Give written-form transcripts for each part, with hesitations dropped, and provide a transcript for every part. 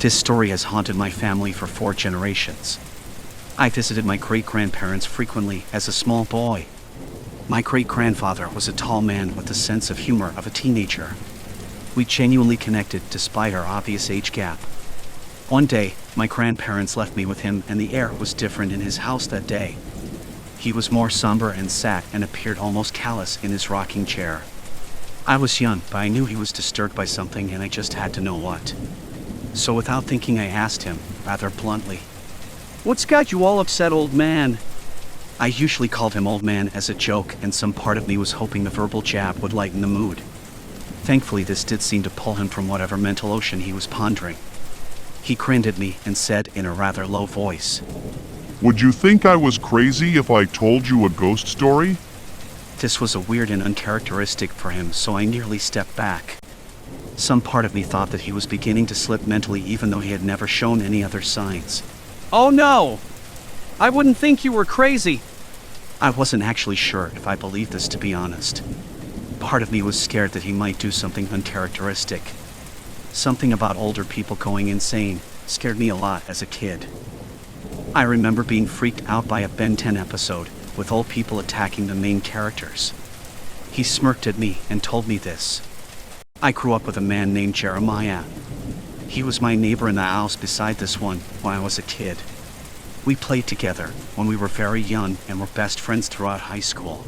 This story has haunted my family for 4 generations. I visited my great-grandparents frequently as a small boy. My great-grandfather was a tall man with the sense of humor of a teenager. We genuinely connected despite our obvious age gap. One day, my grandparents left me with him and the air was different in his house that day. He was more somber and sat and appeared almost callous in his rocking chair. I was young, but I knew he was disturbed by something and I just had to know what. So without thinking I asked him, rather bluntly, "What's got you all upset, old man?" I usually called him old man as a joke and some part of me was hoping the verbal jab would lighten the mood. Thankfully this did seem to pull him from whatever mental ocean he was pondering. He grinned at me and said in a rather low voice, "Would you think I was crazy if I told you a ghost story?" This was a weird and uncharacteristic for him, so I nearly stepped back. Some part of me thought that he was beginning to slip mentally even though he had never shown any other signs. "Oh no! I wouldn't think you were crazy." I wasn't actually sure if I believed this, to be honest. Part of me was scared that he might do something uncharacteristic. Something about older people going insane scared me a lot as a kid. I remember being freaked out by a Ben 10 episode with old people attacking the main characters. He smirked at me and told me this. I grew up with a man named Jeremiah. He was my neighbor in the house beside this one when I was a kid. We played together when we were very young and were best friends throughout high school.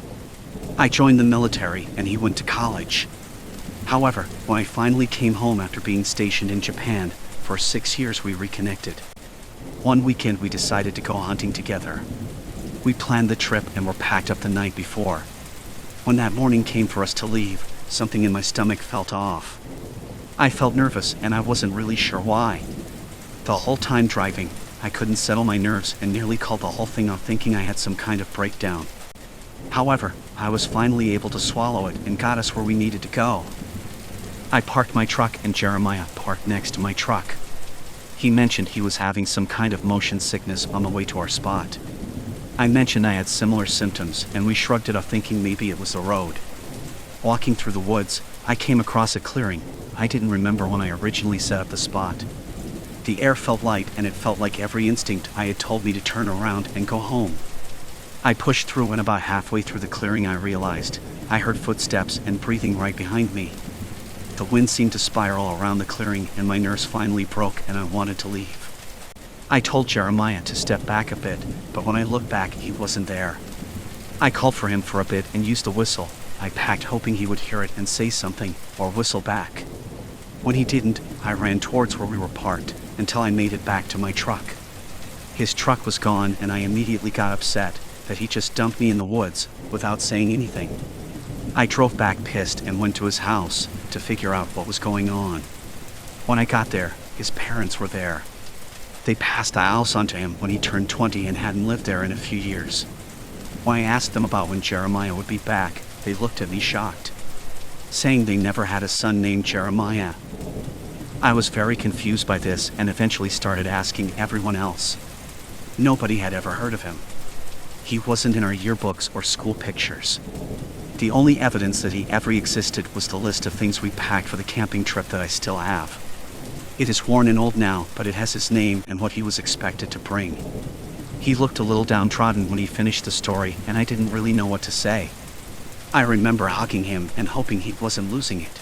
I joined the military and he went to college. However, when I finally came home after being stationed in Japan, for 6 years we reconnected. One weekend we decided to go hunting together. We planned the trip and were packed up the night before. When that morning came for us to leave, something in my stomach felt off. I felt nervous and I wasn't really sure why. The whole time driving, I couldn't settle my nerves and nearly called the whole thing off thinking I had some kind of breakdown. However, I was finally able to swallow it and got us where we needed to go. I parked my truck and Jeremiah parked next to my truck. He mentioned he was having some kind of motion sickness on the way to our spot. I mentioned I had similar symptoms and we shrugged it off thinking maybe it was the road. Walking through the woods, I came across a clearing I didn't remember when I originally set up the spot. The air felt light and it felt like every instinct I had told me to turn around and go home. I pushed through and about halfway through the clearing I realized I heard footsteps and breathing right behind me. The wind seemed to spiral around the clearing and my nerves finally broke and I wanted to leave. I told Jeremiah to step back a bit, but when I looked back he wasn't there. I called for him for a bit and used a whistle I packed hoping he would hear it and say something or whistle back. When he didn't, I ran towards where we were parked until I made it back to my truck. His truck was gone and I immediately got upset that he just dumped me in the woods without saying anything. I drove back pissed and went to his house to figure out what was going on. When I got there, his parents were there. They passed the house onto him when he turned 20 and hadn't lived there in a few years. When I asked them about when Jeremiah would be back, they looked at me shocked, saying they never had a son named Jeremiah. I was very confused by this and eventually started asking everyone else. Nobody had ever heard of him. He wasn't in our yearbooks or school pictures. The only evidence that he ever existed was the list of things we packed for the camping trip that I still have. It is worn and old now, but it has his name and what he was expected to bring. He looked a little downtrodden when he finished the story and I didn't really know what to say. I remember hugging him and hoping he wasn't losing it.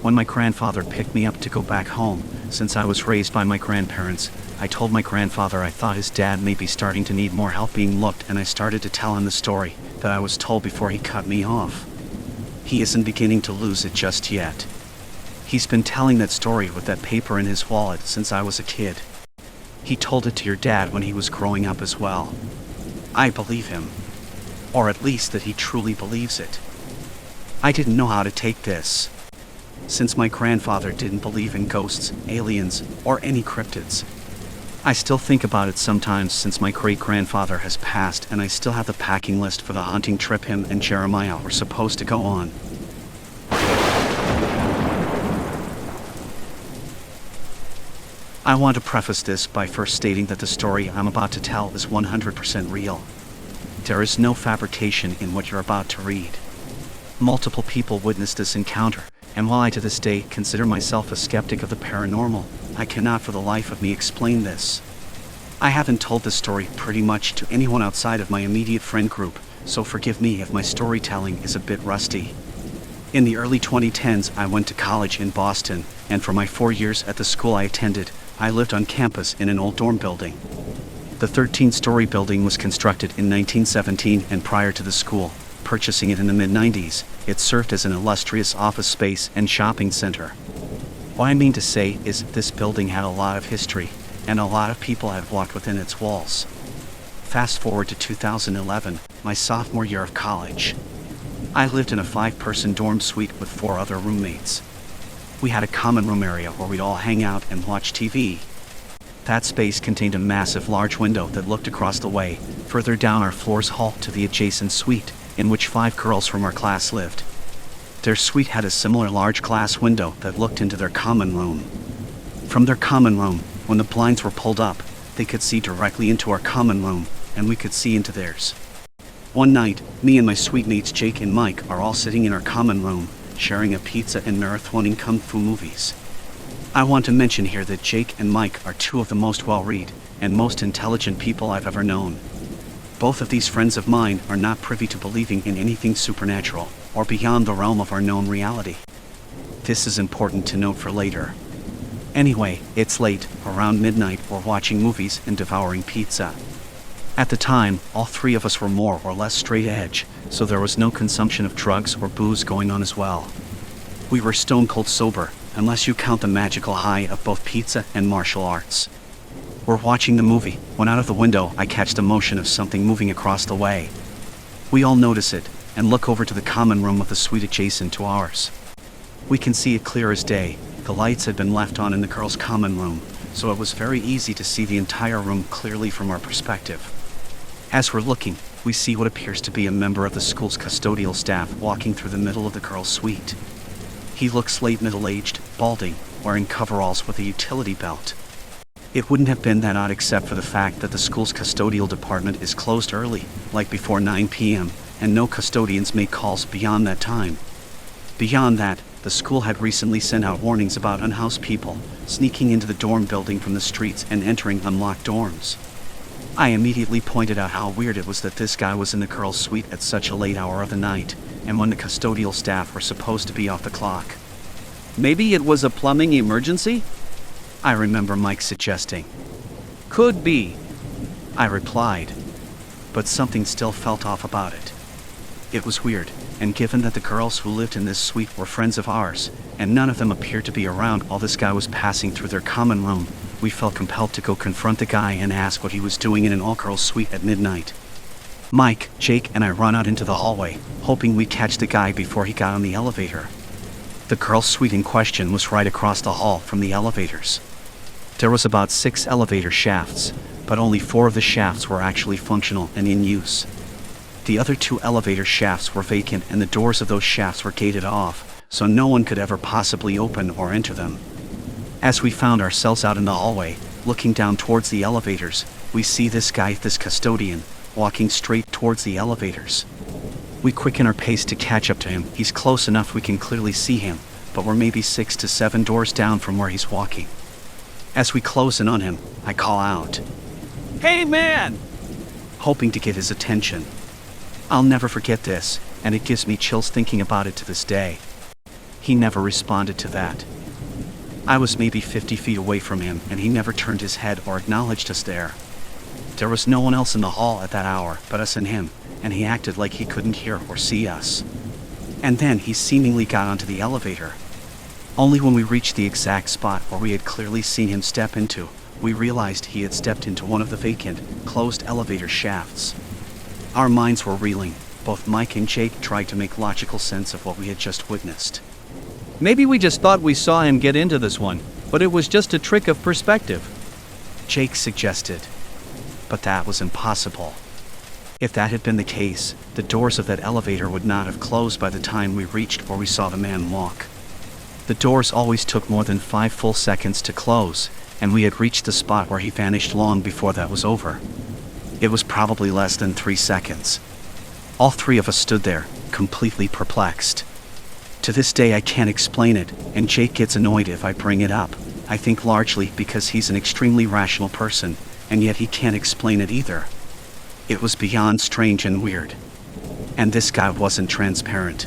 When my grandfather picked me up to go back home, since I was raised by my grandparents, I told my grandfather I thought his dad may be starting to need more help being looked and I started to tell him the story that I was told before he cut me off. He isn't beginning to lose it just yet. He's been telling that story with that paper in his wallet since I was a kid. He told it to your dad when he was growing up as well. I believe him. Or at least that he truly believes it. I didn't know how to take this. Since my grandfather didn't believe in ghosts, aliens, or any cryptids. I still think about it sometimes since my great-grandfather has passed and I still have the packing list for the hunting trip him and Jeremiah were supposed to go on. I want to preface this by first stating that the story I'm about to tell is 100% real. There is no fabrication in what you're about to read. Multiple people witnessed this encounter, and while I to this day consider myself a skeptic of the paranormal, I cannot for the life of me explain this. I haven't told this story pretty much to anyone outside of my immediate friend group, so forgive me if my storytelling is a bit rusty. In the early 2010s, I went to college in Boston, and for my 4 years at the school I attended, I lived on campus in an old dorm building. The 13-story building was constructed in 1917, and prior to the school purchasing it in the mid-90s, it served as an illustrious office space and shopping center. What I mean to say is this building had a lot of history, and a lot of people have walked within its walls. Fast forward to 2011, my sophomore year of college. I lived in a 5-person dorm suite with 4 other roommates. We had a common room area where we'd all hang out and watch TV. That space contained a massive large window that looked across the way, further down our floor's hall to the adjacent suite, in which 5 girls from our class lived. Their suite had a similar large glass window that looked into their common room. From their common room, when the blinds were pulled up, they could see directly into our common room, and we could see into theirs. One night, me and my suite mates Jake and Mike are all sitting in our common room, sharing a pizza and marathoning kung fu movies. I want to mention here that Jake and Mike are 2 of the most well-read and most intelligent people I've ever known. Both of these friends of mine are not privy to believing in anything supernatural or beyond the realm of our known reality. This is important to note for later. Anyway, it's late, around midnight, we're watching movies and devouring pizza. At the time, all 3 of us were more or less straight edge, so there was no consumption of drugs or booze going on as well. We were stone cold sober, unless you count the magical high of both pizza and martial arts. We're watching the movie, when out of the window I catch the motion of something moving across the way. We all notice it, and look over to the common room of the suite adjacent to ours. We can see it clear as day. The lights had been left on in the girls' common room, so it was very easy to see the entire room clearly from our perspective. As we're looking, we see what appears to be a member of the school's custodial staff walking through the middle of the girls' suite. He looks late middle-aged, balding, wearing coveralls with a utility belt. It wouldn't have been that odd except for the fact that the school's custodial department is closed early, like before 9 p.m., and no custodians make calls beyond that time. Beyond that, the school had recently sent out warnings about unhoused people sneaking into the dorm building from the streets and entering unlocked dorms. I immediately pointed out how weird it was that this guy was in the girls' suite at such a late hour of the night, and when the custodial staff were supposed to be off the clock. Maybe it was a plumbing emergency? I remember Mike suggesting. Could be, I replied, but something still felt off about it. It was weird, and given that the girls who lived in this suite were friends of ours, and none of them appeared to be around while this guy was passing through their common room, we felt compelled to go confront the guy and ask what he was doing in an all-girls suite at midnight. Mike, Jake, and I run out into the hallway, hoping we'd catch the guy before he got on the elevator. The girls' suite in question was right across the hall from the elevators. There was about 6 elevator shafts, but only 4 of the shafts were actually functional and in use. The other 2 elevator shafts were vacant and the doors of those shafts were gated off, so no one could ever possibly open or enter them. As we found ourselves out in the hallway, looking down towards the elevators, we see this guy, this custodian, walking straight towards the elevators. We quicken our pace to catch up to him. He's close enough we can clearly see him, but we're maybe 6 to 7 doors down from where he's walking. As we close in on him, I call out, "Hey man!" hoping to get his attention. I'll never forget this, and it gives me chills thinking about it to this day. He never responded to that. I was maybe 50 feet away from him, and he never turned his head or acknowledged us there. There was no one else in the hall at that hour but us and him, and he acted like he couldn't hear or see us. And then he seemingly got onto the elevator. Only when we reached the exact spot where we had clearly seen him step into, we realized he had stepped into one of the vacant, closed elevator shafts. Our minds were reeling. Both Mike and Jake tried to make logical sense of what we had just witnessed. Maybe we just thought we saw him get into this one, but it was just a trick of perspective, Jake suggested. But that was impossible. If that had been the case, the doors of that elevator would not have closed by the time we reached where we saw the man walk. The doors always took more than 5 full seconds to close, and we had reached the spot where he vanished long before that was over. It was probably less than 3 seconds. All 3 of us stood there, completely perplexed. To this day I can't explain it, and Jake gets annoyed if I bring it up. I think largely because he's an extremely rational person, and yet he can't explain it either. It was beyond strange and weird. And this guy wasn't transparent.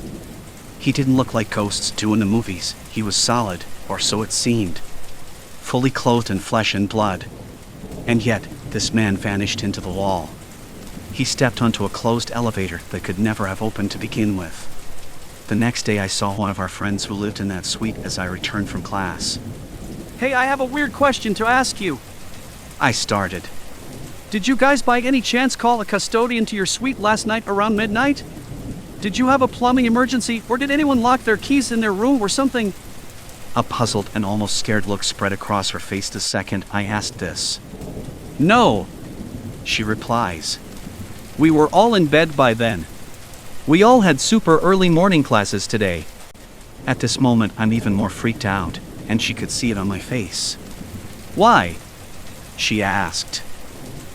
He didn't look like ghosts do in the movies. He was solid, or so it seemed. Fully clothed in flesh and blood. And yet, this man vanished into the wall. He stepped onto a closed elevator that could never have opened to begin with. The next day I saw one of our friends who lived in that suite as I returned from class. Hey, I have a weird question to ask you. I started. Did you guys by any chance call a custodian to your suite last night around midnight? Did you have a plumbing emergency, or did anyone lock their keys in their room or something? A puzzled and almost scared look spread across her face the second I asked this. No, She replies. we were all in bed by then. We all had super early morning classes today. At this moment, I'm even more freaked out, and she could see it on my face. Why? She asked.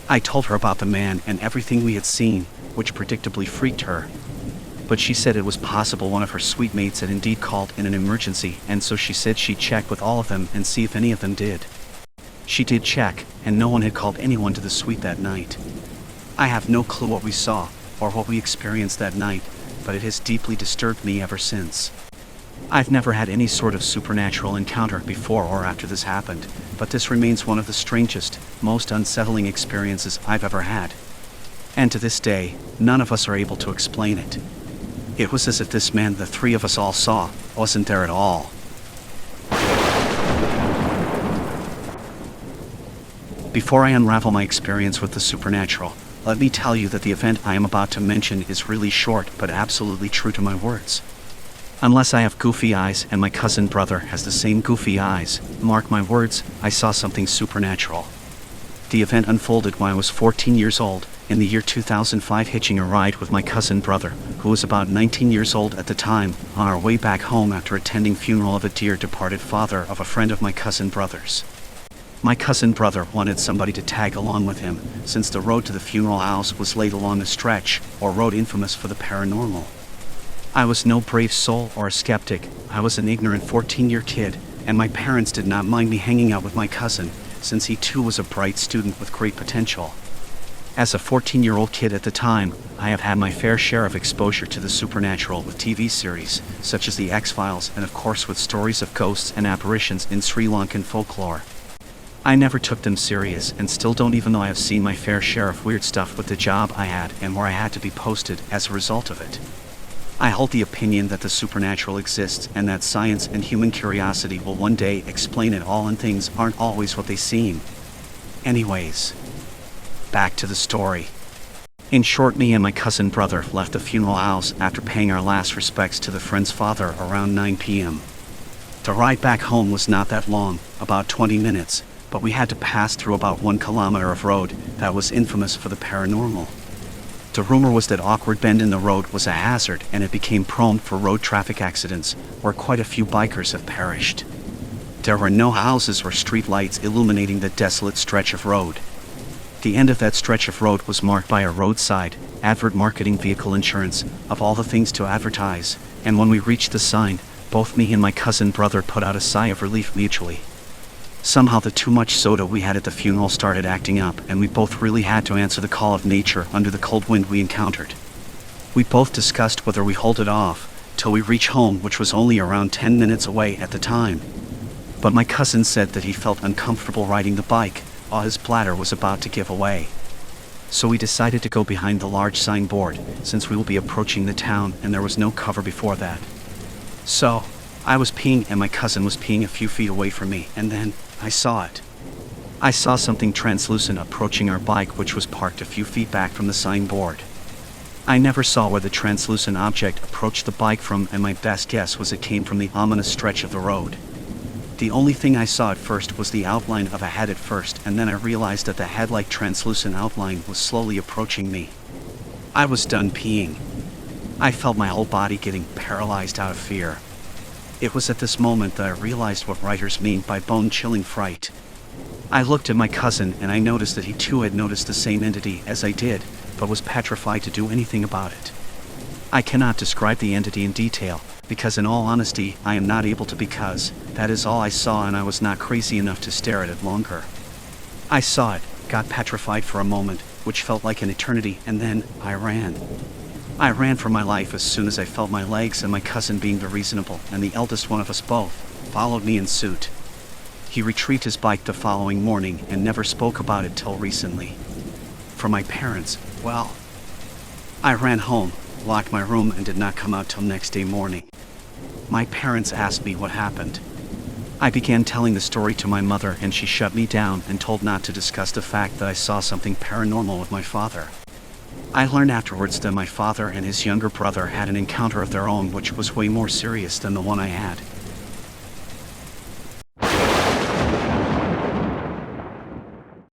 I told her about the man and everything we had seen, which predictably freaked her. But she said it was possible one of her suite mates had indeed called in an emergency, and so she said she'd check with all of them and see if any of them did. She did check, and no one had called anyone to the suite that night. I have no clue what we saw, or what we experienced that night, but it has deeply disturbed me ever since. I've never had any sort of supernatural encounter before or after this happened, but this remains one of the strangest, most unsettling experiences I've ever had. And to this day, none of us are able to explain it. It was as if this man the three of us all saw wasn't there at all. Before I unravel my experience with the supernatural, let me tell you that the event I am about to mention is really short but absolutely true to my words. Unless I have goofy eyes and my cousin brother has the same goofy eyes, mark my words, I saw something supernatural. The event unfolded when I was 14 years old, in the year 2005, hitching a ride with my cousin brother, who was about 19 years old at the time, on our way back home after attending funeral of a dear departed father of a friend of my cousin brother's. My cousin brother wanted somebody to tag along with him, since the road to the funeral house was laid along a stretch, or road infamous for the paranormal. I was no brave soul or a skeptic. I was an ignorant 14-year kid, and my parents did not mind me hanging out with my cousin, since he too was a bright student with great potential. As a 14-year-old kid at the time, I have had my fair share of exposure to the supernatural with TV series, such as The X-Files, and of course with stories of ghosts and apparitions in Sri Lankan folklore. I never took them serious, and still don't, even though I have seen my fair share of weird stuff with the job I had and where I had to be posted as a result of it. I hold the opinion that the supernatural exists and that science and human curiosity will one day explain it all, and things aren't always what they seem. Anyways, back to the story. In short, me and my cousin brother left the funeral house after paying our last respects to the friend's father around 9 p.m. The ride back home was not that long, about 20 minutes, but we had to pass through about 1 kilometer of road that was infamous for the paranormal. The rumor was that awkward bend in the road was a hazard, and it became prone for road traffic accidents, where quite a few bikers have perished. There were no houses or street lights illuminating the desolate stretch of road. The end of that stretch of road was marked by a roadside advert marketing vehicle insurance, of all the things to advertise, and when we reached the sign, both me and my cousin brother put out a sigh of relief mutually. Somehow the too much soda we had at the funeral started acting up, and we both really had to answer the call of nature under the cold wind we encountered. We both discussed whether we hold it off till we reach home, which was only around 10 minutes away at the time. But my cousin said that he felt uncomfortable riding the bike, while his bladder was about to give away. So we decided to go behind the large signboard, since we will be approaching the town and there was no cover before that. So, I was peeing and my cousin was peeing a few feet away from me, and then I saw it. I saw something translucent approaching our bike, which was parked a few feet back from the signboard. I never saw where the translucent object approached the bike from, and my best guess was it came from the ominous stretch of the road. The only thing I saw at first was the outline of a head at first, and then I realized that the head-like translucent outline was slowly approaching me. I was done peeing. I felt my whole body getting paralyzed out of fear. It was at this moment that I realized what writers mean by bone-chilling fright. I looked at my cousin and I noticed that he too had noticed the same entity as I did, but was petrified to do anything about it. I cannot describe the entity in detail, because in all honesty, I am not able to because that is all I saw and I was not crazy enough to stare at it longer. I saw it, got petrified for a moment, which felt like an eternity, and then I ran. I ran for my life as soon as I felt my legs, and my cousin, being the reasonable and the eldest one of us both, followed me in suit. He retrieved his bike the following morning and never spoke about it till recently. For my parents, well, I ran home, locked my room, and did not come out till next day morning. My parents asked me what happened. I began telling the story to my mother, and she shut me down and told not to discuss the fact that I saw something paranormal with my father. I learned afterwards that my father and his younger brother had an encounter of their own which was way more serious than the one I had.